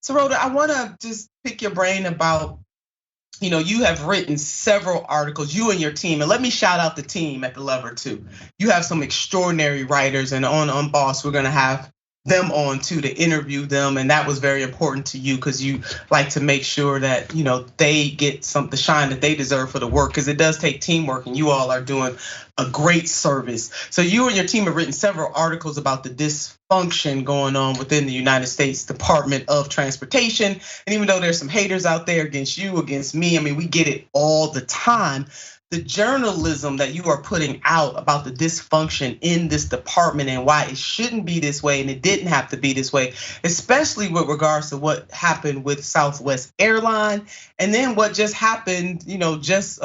Sirota, I want to just pick your brain about, you have written several articles, you and your team, and let me shout out the team at The Lever too. You have some extraordinary writers, and on Unbossed, we're gonna have them on too to interview them, and that was very important to you because you like to make sure that they get the shine that they deserve for the work, because it does take teamwork, and you all are doing a great service. So you and your team have written several articles about the dysfunction going on within the United States Department of Transportation. And even though there's some haters out there against you, against me, I mean, we get it all the time. The journalism that you are putting out about the dysfunction in this department and why it shouldn't be this way and it didn't have to be this way, especially with regards to what happened with Southwest Airline, and then what just happened, just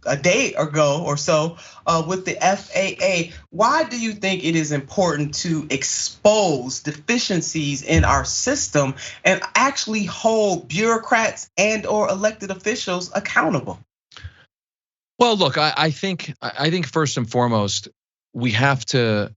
a day ago or so with the FAA. Why do you think it is important to expose deficiencies in our system and actually hold bureaucrats and or elected officials accountable? Well, look, I think first and foremost, we have to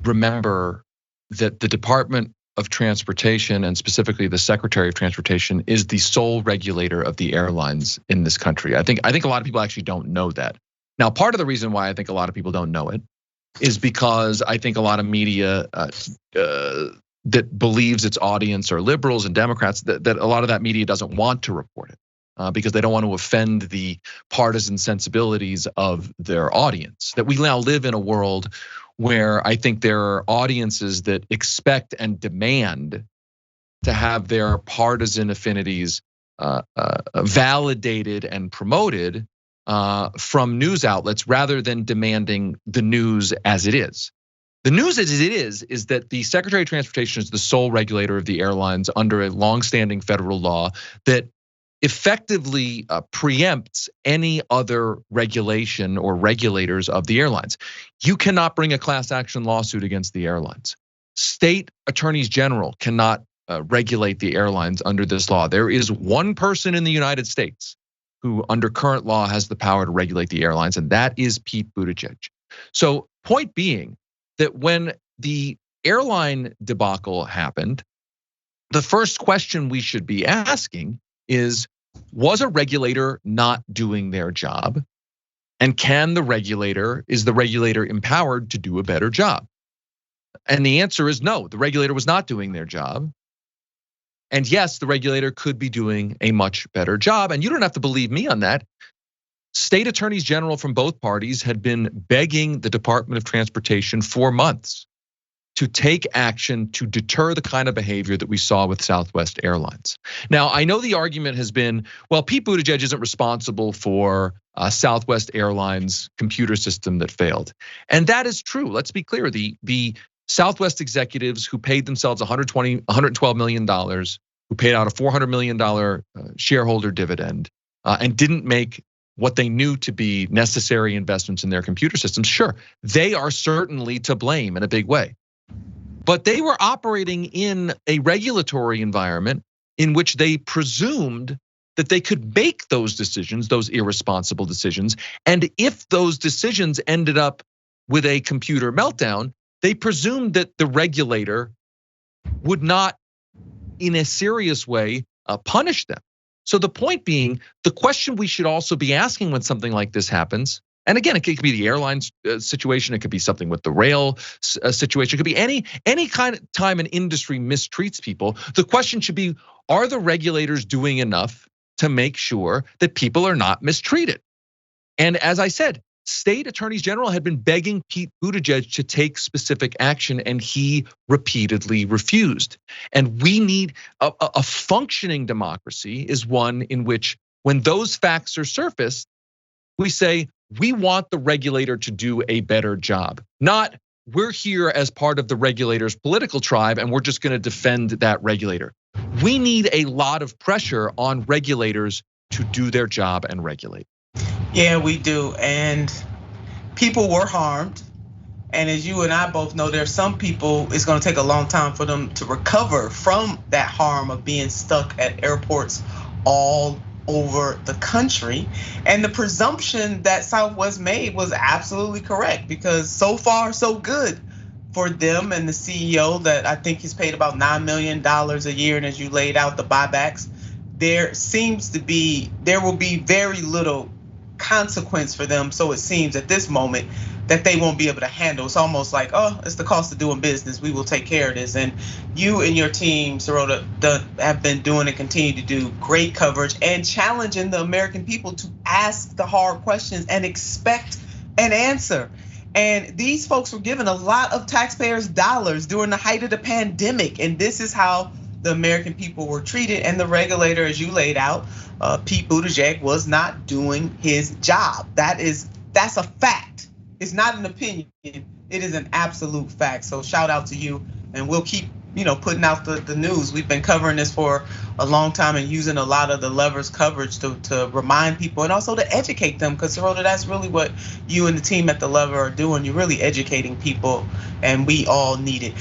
remember that the Department of Transportation, and specifically the Secretary of Transportation, is the sole regulator of the airlines in this country. I think a lot of people actually don't know that. Now, part of the reason why I think a lot of people don't know it is because I think a lot of media that believes its audience are liberals and Democrats, that a lot of that media doesn't want to report it. Because they don't want to offend the partisan sensibilities of their audience. That we now live in a world where I think there are audiences that expect and demand to have their partisan affinities validated and promoted from news outlets rather than demanding the news as it is. The news as it is that the Secretary of Transportation is the sole regulator of the airlines under a longstanding federal law that effectively preempts any other regulation or regulators of the airlines. You cannot bring a class action lawsuit against the airlines. State attorneys general cannot regulate the airlines under this law. There is one person in the United States who under current law has the power to regulate the airlines, and that is Pete Buttigieg. So point being that when the airline debacle happened, the first question we should be asking is, was a regulator not doing their job? And is the regulator empowered to do a better job? And the answer is no, the regulator was not doing their job. And yes, the regulator could be doing a much better job. And you don't have to believe me on that. State attorneys general from both parties had been begging the Department of Transportation for months to take action to deter the kind of behavior that we saw with Southwest Airlines. Now, I know the argument has been, well, Pete Buttigieg isn't responsible for Southwest Airlines computer system that failed. And that is true. Let's be clear. The Southwest executives who paid themselves $112 million, who paid out a $400 million shareholder dividend and didn't make what they knew to be necessary investments in their computer systems, sure, they are certainly to blame in a big way. But they were operating in a regulatory environment in which they presumed that they could make those decisions, those irresponsible decisions. And if those decisions ended up with a computer meltdown, they presumed that the regulator would not, in a serious way, punish them. So the point being, the question we should also be asking when something like this happens, and again, it could be the airlines situation, it could be something with the rail situation, it could be any kind of time an industry mistreats people. The question should be, are the regulators doing enough to make sure that people are not mistreated? And as I said, state attorneys general had been begging Pete Buttigieg to take specific action, and he repeatedly refused. And we need a functioning democracy is one in which, when those facts are surfaced, we say, we want the regulator to do a better job. Not, we're here as part of the regulator's political tribe and we're just gonna defend that regulator. We need a lot of pressure on regulators to do their job and regulate. Yeah, we do, and people were harmed. And as you and I both know, there's some people, it's gonna take a long time for them to recover from that harm of being stuck at airports all over the country. And the presumption that Southwest made was absolutely correct, because so far so good for them and the CEO that I think he's paid about $9 million a year. And as you laid out the buybacks, there will be very little consequence for them. So it seems at this moment that they won't be able to handle. It's almost like, oh, it's the cost of doing business. We will take care of this. And you and your team, Sirota, have been doing and continue to do great coverage and challenging the American people to ask the hard questions and expect an answer. And these folks were given a lot of taxpayers' dollars during the height of the pandemic. And this is how the American people were treated. And the regulator, as you laid out, Pete Buttigieg, was not doing his job. That's a fact. It's not an opinion. It is an absolute fact. So shout out to you, and we'll keep putting out the news. We've been covering this for a long time and using a lot of the Lever's coverage to remind people and also to educate them, because Sirota, that's really what you and the team at the Lever are doing. You're really educating people, and we all need it.